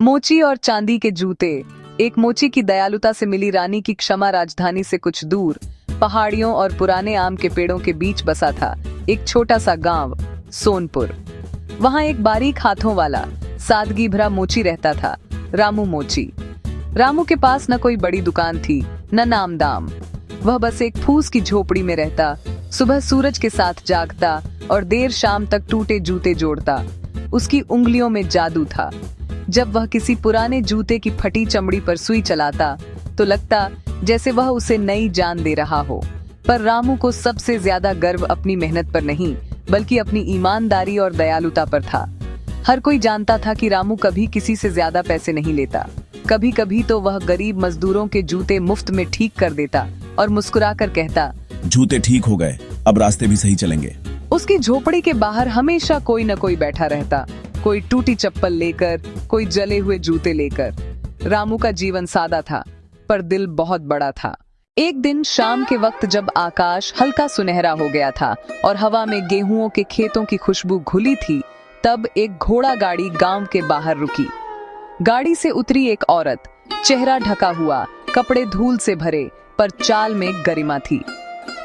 मोची और चांदी के जूते। एक मोची की दयालुता से मिली रानी की क्षमा राजधानी से कुछ दूर पहाड़ियों और पुराने आम के पेड़ों के बीच बसा था एक छोटा सा गांव, सोनपुर। वहां एक बारीक हाथों वाला सादगी भरा मोची रहता था, रामू मोची। रामू के पास न कोई बड़ी दुकान थी, न नाम दाम। वह बस एक फूस की झोपड़ी में रहता, सुबह सूरज के साथ जागता और देर शाम तक टूटे जूते जोड़ता। उसकी उंगलियों में जादू था। जब वह किसी पुराने जूते की फटी चमड़ी पर सुई चलाता तो लगता जैसे वह उसे नई जान दे रहा हो। पर रामू को सबसे ज्यादा गर्व अपनी मेहनत पर नहीं, बल्कि अपनी ईमानदारी और दयालुता पर था। हर कोई जानता था कि रामू कभी किसी से ज्यादा पैसे नहीं लेता। कभी कभी तो वह गरीब मजदूरों के जूते मुफ्त में ठीक कर देता और मुस्कुराकर कहता, जूते ठीक हो गए, अब रास्ते भी सही चलेंगे। उसकी झोपड़ी के बाहर हमेशा कोई न कोई बैठा रहता, कोई टूटी चप्पल लेकर, कोई जले हुए जूते लेकर। रामू का जीवन सादा था, पर दिल बहुत बड़ा था। एक दिन शाम के वक्त जब आकाश हल्का सुनहरा हो गया था और हवा में गेहूंओं के खेतों की खुशबू घुली थी, तब एक घोड़ा गाड़ी गांव के बाहर रुकी। गाड़ी से उतरी एक औरत, चेहरा ढका हुआ, कपड़े धूल से भरे, पर चाल में गरिमा थी।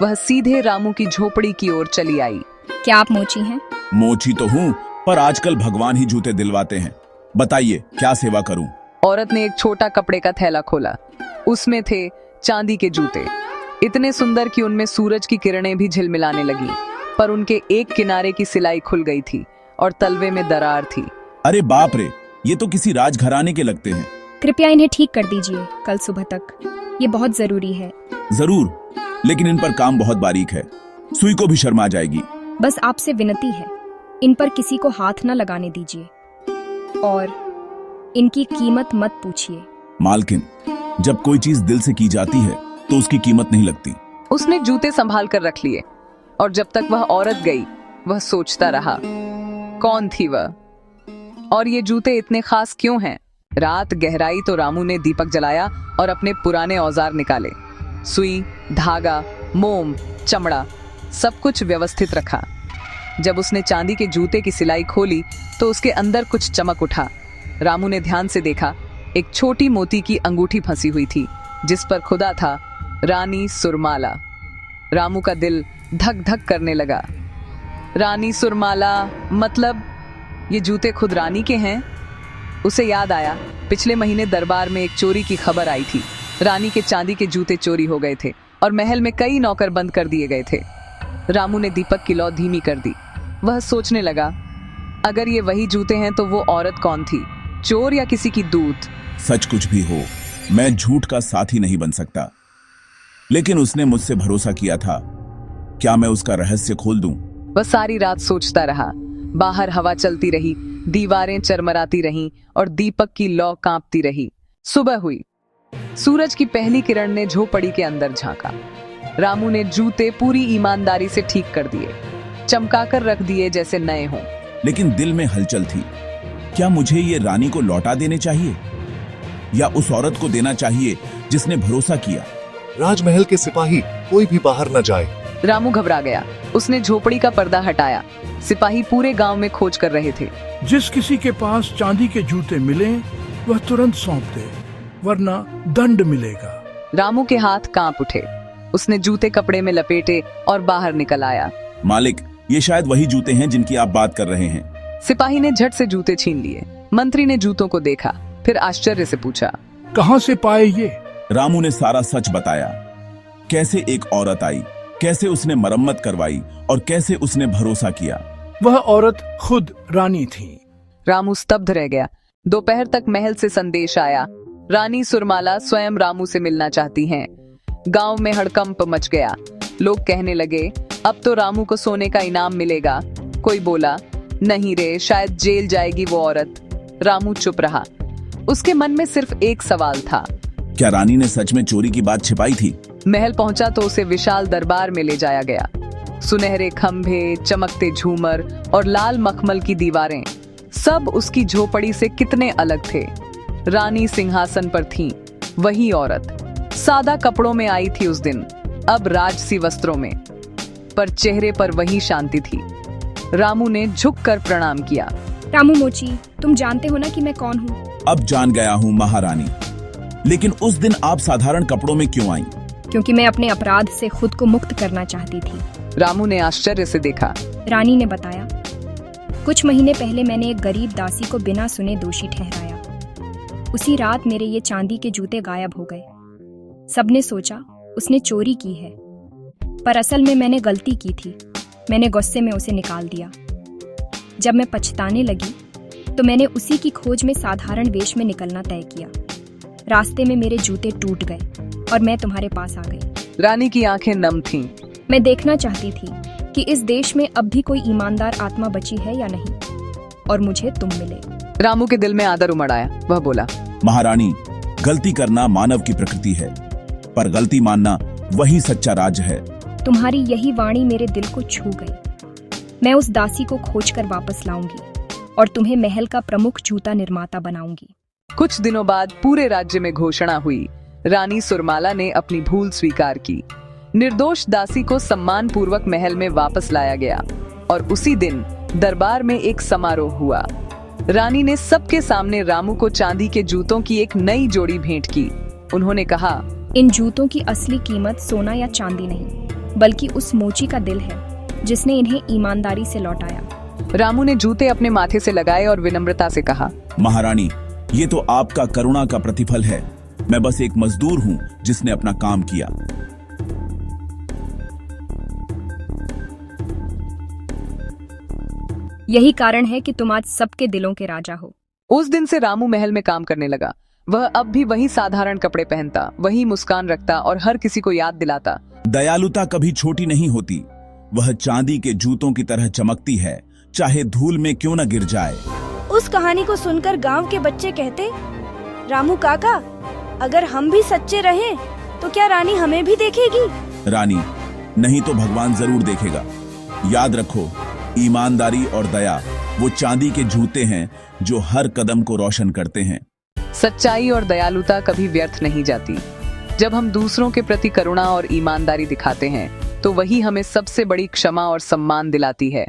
वह सीधे रामू की झोपड़ी की ओर चली आई। क्या आप मोची हैं? मोची तो हूँ, पर आजकल भगवान ही जूते दिलवाते हैं। बताइए क्या सेवा करूं? औरत ने एक छोटा कपड़े का थैला खोला। उसमें थे चांदी के जूते, इतने सुंदर कि उनमें सूरज की किरणें भी झिलमिलाने लगी। पर उनके एक किनारे की सिलाई खुल गई थी और तलवे में दरार थी। अरे बाप रे, ये तो किसी राजघराने के लगते हैं। कृपया इन्हें ठीक कर दीजिए कल सुबह तक, ये बहुत जरूरी है। जरूर, लेकिन इन पर काम बहुत बारीक है, सुई को भी शर्मा जाएगी। बस आपसे विनती है, इन पर किसी को हाथ न लगाने दीजिए और इनकी कीमत मत पूछिए। मालकिन, जब कोई चीज दिल से की जाती है तो उसकी कीमत नहीं लगती। उसने जूते संभाल कर रख लिए और जब तक वह औरत गई वह सोचता रहा, कौन थी वह और ये जूते इतने खास क्यों हैं? रात गहराई तो रामू ने दीपक जलाया और अपने पुराने औजार निकाले। सुई, धागा, मोम, चमड़ा, सब कुछ व्यवस्थित रखा। जब उसने चांदी के जूते की सिलाई खोली तो उसके अंदर कुछ चमक उठा। रामू ने ध्यान से देखा, एक छोटी मोती की अंगूठी फंसी हुई थी जिस पर खुदा था रानी सुरमाला। रामू का दिल धक धक करने लगा। रानी सुरमाला मतलब ये जूते खुद रानी के हैं? उसे याद आया, पिछले महीने दरबार में एक चोरी की खबर आई थी। रानी के चांदी के जूते चोरी हो गए थे और महल में कई नौकर बंद कर दिए गए थे। रामू ने दीपक की लौ धीमी कर दी। वह सोचने लगा, अगर ये वही जूते हैं तो वो औरत कौन थी, चोर या किसी की दूत? सच कुछ भी हो, मैं झूठ का साथी नहीं बन सकता। लेकिन उसने मुझसे भरोसा किया था, क्या मैं उसका रहस्य खोल दूं? वह सारी रात सोचता रहा। बाहर हवा चलती रही, दीवारें चरमराती रहीं और दीपक की लौ कांपती रही। सुबह हुई, सूरज की पहली किरण ने झोपड़ी के अंदर झांका। रामू ने जूते पूरी ईमानदारी से ठीक कर दिए, चमकाकर रख दिए जैसे नए हों। लेकिन दिल में हलचल थी, क्या मुझे ये रानी को लौटा देने चाहिए या उस औरत को देना चाहिए जिसने भरोसा किया? राजमहल के सिपाही कोई भी बाहर न जाए। रामू घबरा गया। उसने झोपड़ी का पर्दा हटाया। सिपाही पूरे गांव में खोज कर रहे थे। जिस किसी के पास चांदी के जूते मिले वह तुरंत सौंप दे, वरना दंड मिलेगा। रामू के हाथ कांप उठे। उसने जूते कपड़े में लपेटे और बाहर निकल आया। मालिक, ये शायद वही जूते हैं जिनकी आप बात कर रहे हैं। सिपाही ने झट से जूते छीन लिए। मंत्री ने जूतों को देखा, फिर आश्चर्य से पूछा, कहाँ से पाए ये? रामू ने सारा सच बताया, कैसे एक औरत आई, कैसे उसने मरम्मत करवाई और कैसे उसने भरोसा किया। वह औरत खुद रानी थी। रामू स्तब्ध रह गया। दोपहर तक महल से संदेश आया, रानी सुरमाला स्वयं रामू से मिलना चाहती हैं। गांव में हड़कंप मच गया। लोग कहने लगे, अब तो रामू को सोने का इनाम मिलेगा। कोई बोला, नहीं रे, शायद जेल जाएगी वो औरत। रामू चुप रहा। उसके मन में सिर्फ एक सवाल था, क्या रानी ने सच में चोरी की बात छिपाई थी? महल पहुंचा तो उसे विशाल दरबार में ले जाया गया। सुनहरे खंभे, चमकते झूमर और लाल मखमल की दीवारें, सब उसकी झोपड़ी से कितने अलग थे। रानी सिंहासन पर थी, वही औरत सादा कपड़ों में आई थी उस दिन, अब राजसी वस्त्रों में, पर चेहरे पर वही शांति थी। रामू ने झुककर प्रणाम किया। रामू मोची, तुम जानते हो ना कि मैं कौन हूँ? अब जान गया हूँ महारानी। लेकिन उस दिन आप साधारण कपड़ों में क्यों आई? क्योंकि मैं अपने अपराध से खुद को मुक्त करना चाहती थी। रामू ने आश्चर्य से देखा। रानी ने बताया, कुछ महीने पहले मैंने एक गरीब दासी को बिना सुने दोषी ठहराया। उसी रात मेरे ये चांदी के जूते गायब हो गए। सबने सोचा उसने चोरी की है, पर असल में मैंने गलती की थी। मैंने गुस्से में उसे निकाल दिया। जब मैं पछताने लगी तो मैंने उसी की खोज में साधारण वेश में निकलना तय किया। रास्ते में मेरे जूते टूट गए और मैं तुम्हारे पास आ गई। रानी की आंखें नम थीं। मैं देखना चाहती थी कि इस देश में अब भी कोई ईमानदार आत्मा बची है या नहीं, और मुझे तुम मिले। रामू के दिल में आदर उमड़ आया। वह बोला, महारानी, गलती करना मानव की प्रकृति है, पर गलती मानना वही सच्चा राज है। तुम्हारी यही वाणी मेरे दिल को छू गई। मैं उस दासी को खोजकर वापस लाऊंगी और तुम्हें महल का प्रमुख जूता निर्माता बनाऊंगी। कुछ दिनों बाद पूरे राज्य में घोषणा हुई। रानी सुरमाला ने अपनी भूल स्वीकार की। निर्दोष दासी को सम्मान पूर्वक महल में वापस लाया गया और उसी दिन दरबार में एक समारोह हुआ। रानी ने सबके सामने रामू को चांदी के जूतों की एक नई जोड़ी भेंट की। उन्होंने कहा, इन जूतों की असली कीमत सोना या चांदी नहीं, बल्कि उस मोची का दिल है जिसने इन्हें ईमानदारी से लौटाया। रामू ने जूते अपने माथे से लगाए और विनम्रता से कहा, महारानी, ये तो आपका करुणा का प्रतिफल है। मैं बस एक मजदूर हूँ जिसने अपना काम किया। यही कारण है कि तुम आज सबके दिलों के राजा हो। उस दिन से रामू महल में काम करने लगा। वह अब भी वही साधारण कपड़े पहनता, वही मुस्कान रखता और हर किसी को याद दिलाता, दयालुता कभी छोटी नहीं होती। वह चांदी के जूतों की तरह चमकती है, चाहे धूल में क्यों न गिर जाए। उस कहानी को सुनकर गांव के बच्चे कहते, रामू काका, अगर हम भी सच्चे रहें तो क्या रानी हमें भी देखेगी? रानी नहीं तो भगवान जरूर देखेगा। याद रखो, ईमानदारी और दया वो चांदी के जूते हैं जो हर कदम को रोशन करते हैं। सच्चाई और दयालुता कभी व्यर्थ नहीं जाती। जब हम दूसरों के प्रति करुणा और ईमानदारी दिखाते हैं तो वही हमें सबसे बड़ी क्षमा और सम्मान दिलाती है।